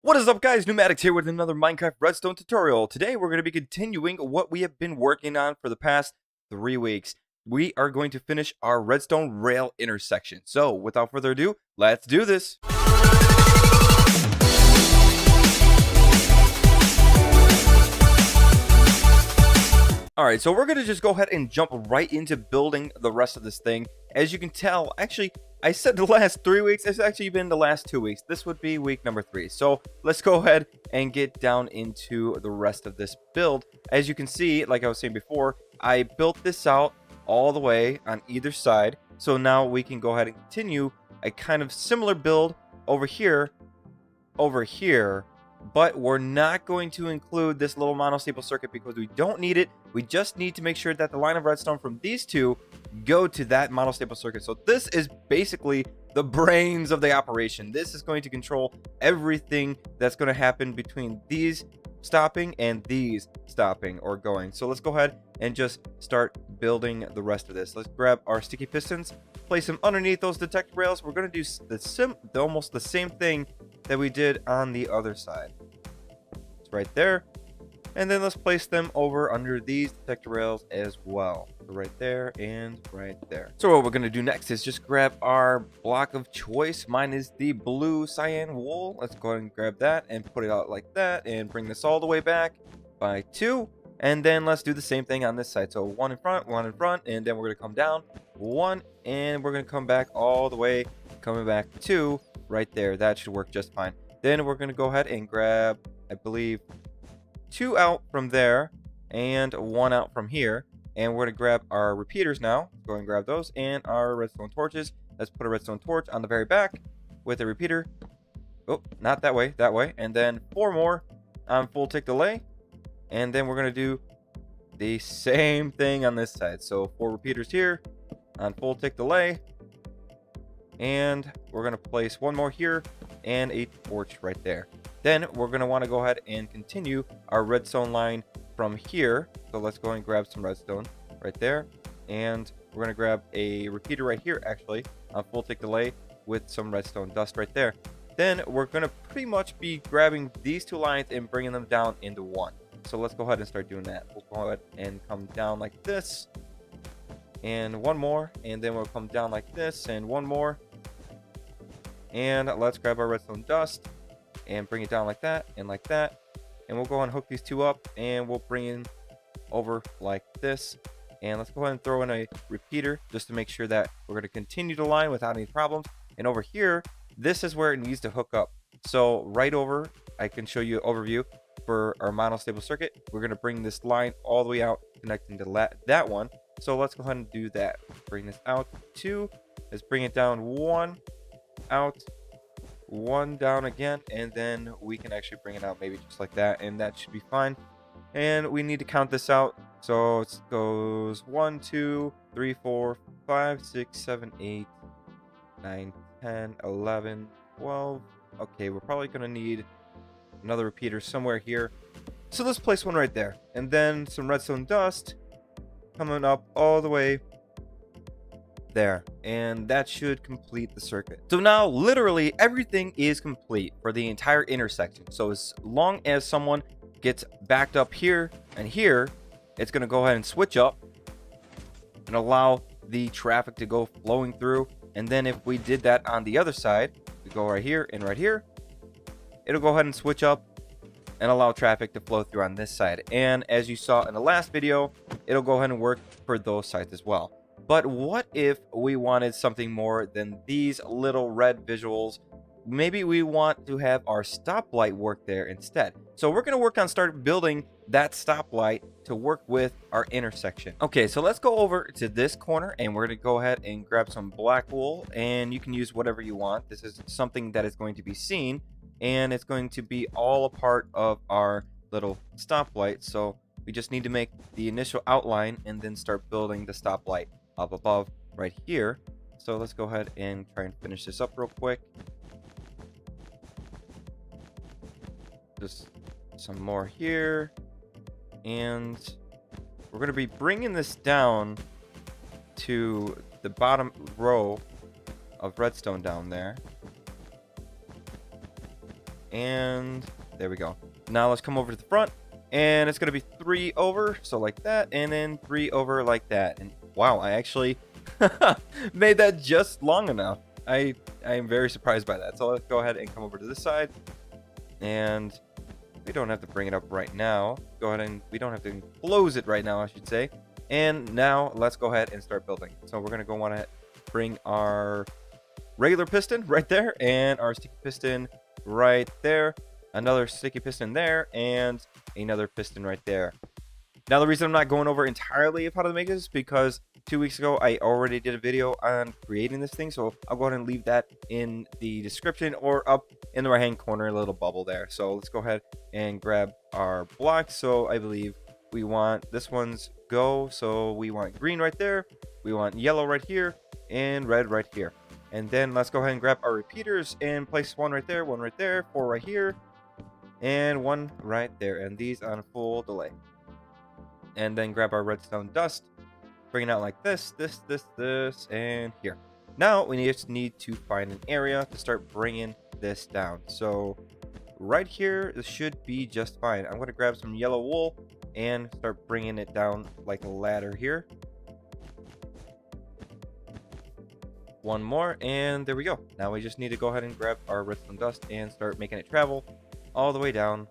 What is up, guys? Neumatix here with another Minecraft Redstone tutorial. Today we're going to be continuing what we have been working on for the past 3 weeks. We are going to finish our redstone rail intersection. So without further ado, let's do this. Alright, so we're going to just go ahead and jump right into building the rest of this thing. As you can tell, actually, I said the last 3 weeks. It's actually been the last 2 weeks. This would be week number 3. So let's go ahead and get down into the rest of this build. As you can see, like I was saying before, I built this out all the way on either side. So now we can go ahead and continue a kind of similar build over here, but we're not going to include this little monostaple circuit because we don't need it. We just need to make sure that the line of redstone from these two go to that monostaple circuit. So this is basically the brains of the operation. This is going to control everything that's going to happen between these stopping and these stopping or going. So let's go ahead and just start building the rest of this. Let's grab our sticky pistons, place them underneath those detector rails. We're going to do almost the same thing that we did on the other side. It's right there. And then let's place them over under these detector rails as well. So right there and right there. So what we're going to do next is just grab our block of choice. Mine is the blue cyan wool. Let's go ahead and grab that and put it out like that and bring this all the way back by 2. And then let's do the same thing on this side. So one in front, and then we're going to come down 1, and we're going to come back all the way, coming back 2 right there. That should work just fine. Then we're going to go ahead and grab, I believe, 2 out from there and 1 out from here. And we're going to grab our repeaters now. Go and grab those and our redstone torches. Let's put a redstone torch on the very back with a repeater. Oh, not that way, that way. And then 4 more on full tick delay. And then we're going to do the same thing on this side. So 4 repeaters here on full tick delay. And we're going to place 1 more here and a torch right there. Then we're going to want to go ahead and continue our redstone line from here. So let's go and grab some redstone right there. And we're going to grab a repeater right here, actually, on full tick delay with some redstone dust right there. Then we're going to pretty much be grabbing these 2 lines and bringing them down into 1. So let's go ahead and start doing that. We'll go ahead and come down like this. And 1 more. And then we'll come down like this and 1 more. And let's grab our redstone dust and bring it down like that and like that. And we'll go ahead and hook these 2 up and we'll bring in over like this. And let's go ahead and throw in a repeater just to make sure that we're going to continue the line without any problems. And over here, this is where it needs to hook up. So right over, I can show you an overview for our monostable circuit. We're going to bring this line all the way out, connecting to that one. So let's go ahead and do that. Bring this out 2. Let's bring it down 1, out, 1 down again, and then we can actually bring it out maybe just like that, and that should be fine. And we need to count this out. So it goes 1, 2, 3, 4, 5, 6, 7, 8, 9, 10, 11, 12. Okay, we're probably going to need another repeater somewhere here. So let's place 1 right there. And then some redstone dust coming up all the way there. And that should complete the circuit. So now literally everything is complete for the entire intersection. So as long as someone gets backed up here and here, it's going to go ahead and switch up and allow the traffic to go flowing through. And then if we did that on the other side, we go right here and right here, it'll go ahead and switch up and allow traffic to flow through on this side. And as you saw in the last video, it'll go ahead and work for those sides as well. But what if we wanted something more than these little red visuals? Maybe we want to have our stoplight work there instead. So we're going to work on start building that stoplight to work with our intersection. Okay, so let's go over to this corner and we're going to go ahead and grab some black wool, and you can use whatever you want. This is something that is going to be seen, and it's going to be all a part of our little stoplight. So we just need to make the initial outline and then start building the stoplight up above right here. So let's go ahead and try and finish this up real quick. Just some more here, and we're going to be bringing this down to the bottom row of redstone down there. And there we go. Now let's come over to the front, and it's going to be 3 over, so like that, and then 3 over like that. And wow, I actually made that just long enough. I am very surprised by that. So let's go ahead and come over to this side, and we don't have to bring it up right now. Go ahead and we don't have to close it right now, I should say. And now let's go ahead and start building. So we're going to want to bring our regular piston right there, and our sticky piston right there, another sticky piston there, and another piston right there. Now the reason I'm not going over entirely of how to make this is because 2 weeks ago I already did a video on creating this thing, so I'll go ahead and leave that in the description or up in the right hand corner, a little bubble there. So let's go ahead and grab our blocks. So I believe we want this one's go, so we want green right there, we want yellow right here, and red right here. And then let's go ahead and grab our repeaters and place one right there, 4 right here, and 1 right there, and these on full delay. And then grab our redstone dust, bring it out like this, and here. Now we just need to find an area to start bringing this down. So right here, this should be just fine. I'm going to grab some yellow wool and start bringing it down like a ladder here. 1 more, and there we go. Now we just need to go ahead and grab our redstone dust and start making it travel all the way down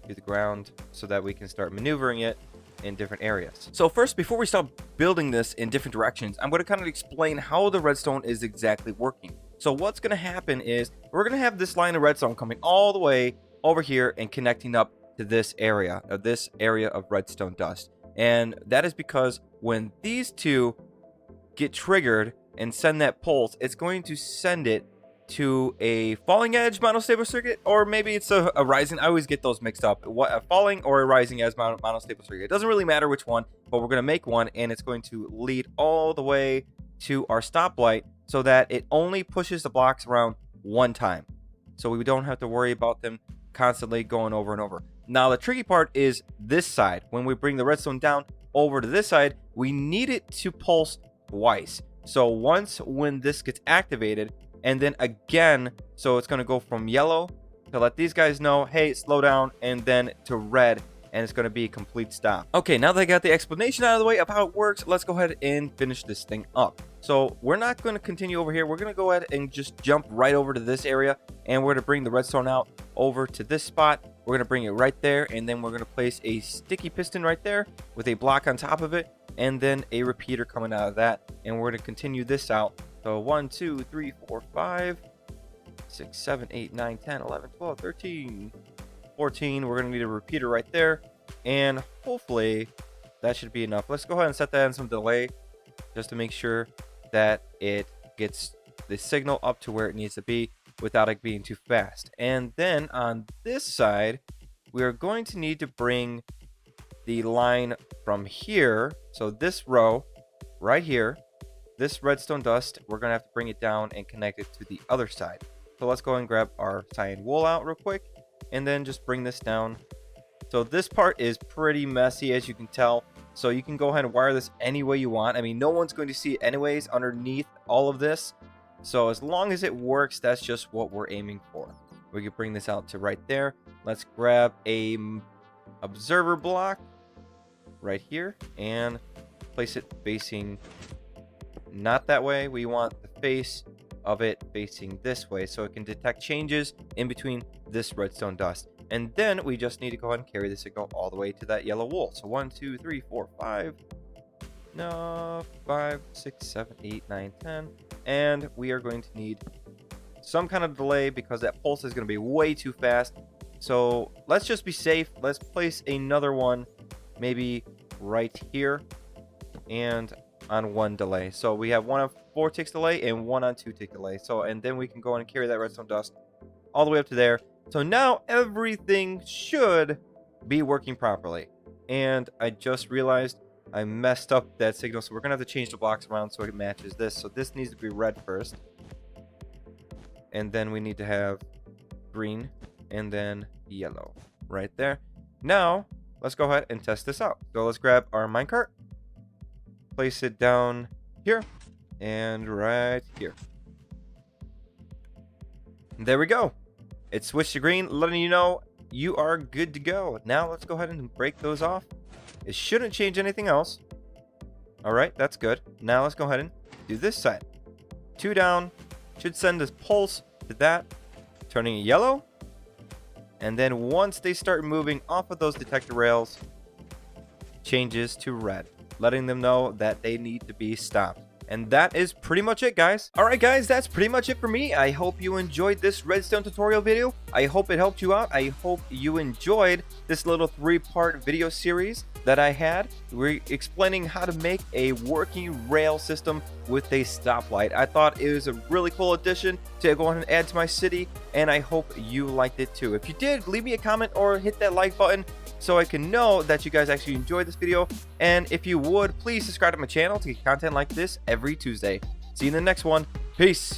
to the ground so that we can start maneuvering it in different areas. So first, before we start building this in different directions, I'm going to kind of explain how the redstone is exactly working. So what's going to happen is we're going to have this line of redstone coming all the way over here and connecting up to this area of redstone dust. And that is because when these two get triggered and send that pulse, it's going to send it to a falling edge monostable circuit, or maybe it's a rising. I always get those mixed up. What, a falling or a rising edge monostable circuit. It doesn't really matter which one, but we're going to make one, and it's going to lead all the way to our stoplight so that it only pushes the blocks around 1 time. So we don't have to worry about them constantly going over and over. Now the tricky part is this side. When we bring the redstone down over to this side, we need it to pulse twice. So once when this gets activated, and then again, so it's going to go from yellow to let these guys know, hey, slow down, and then to red, and it's going to be a complete stop. Okay, now that I got the explanation out of the way of how it works, let's go ahead and finish this thing up. So we're not going to continue over here. We're going to go ahead and just jump right over to this area, and we're going to bring the redstone out over to this spot. We're going to bring it right there, and then we're going to place a sticky piston right there with a block on top of it, and then a repeater coming out of that, and we're going to continue this out. So 1, 2, 3, 4, 5, 6, 7, 8, 9, 10, 11, 12, 13, 14. We're going to need a repeater right there, and hopefully that should be enough. Let's go ahead and set that on some delay just to make sure that it gets the signal up to where it needs to be without it being too fast. And then on this side, we are going to need to bring the line from here. So this row right here, this redstone dust, we're going to have to bring it down and connect it to the other side. So let's go ahead and grab our cyan wool out real quick and then just bring this down. So this part is pretty messy, as you can tell. So you can go ahead and wire this any way you want. I mean, no one's going to see it anyways underneath all of this. So as long as it works, that's just what we're aiming for. We can bring this out to right there. Let's grab a observer block right here and place it facing not that way. We want the face of it facing this way so it can detect changes in between this redstone dust. And then we just need to go ahead and carry the signal all the way to that yellow wool. So 1, 2, 3, 4, 5. No, 5, 6, 7, 8, 9, 10. And we are going to need some kind of delay because that pulse is going to be way too fast. So let's just be safe. Let's place another one maybe right here and on 1 delay. So we have 1 on 4 ticks delay and 1 on 2 tick delay. So, and then we can go and carry that redstone dust all the way up to there. So now everything should be working properly. And I just realized I messed up that signal. So we're going to have to change the blocks around so it matches this. So this needs to be red first. And then we need to have green and then yellow right there. Now, let's go ahead and test this out. So let's grab our minecart, place it down here and right here. There we go. It switched to green, letting you know you are good to go. Now let's go ahead and break those off. It shouldn't change anything else. All right, that's good. Now let's go ahead and do this side. 2 down. Should send this pulse to that, turning it yellow. And then once they start moving off of those detector rails, changes to red, letting them know that they need to be stopped. And that is pretty much it, guys. All right, guys, that's pretty much it for me. I hope you enjoyed this redstone tutorial video. I hope it helped you out. I hope you enjoyed this little 3-part video series that I had. We're explaining how to make a working rail system with a stoplight. I thought it was a really cool addition to go ahead and add to my city, and I hope you liked it too. If you did, leave me a comment or hit that like button so I can know that you guys actually enjoyed this video. And if you would, please subscribe to my channel to get content like this every Tuesday. See you in the next one. Peace.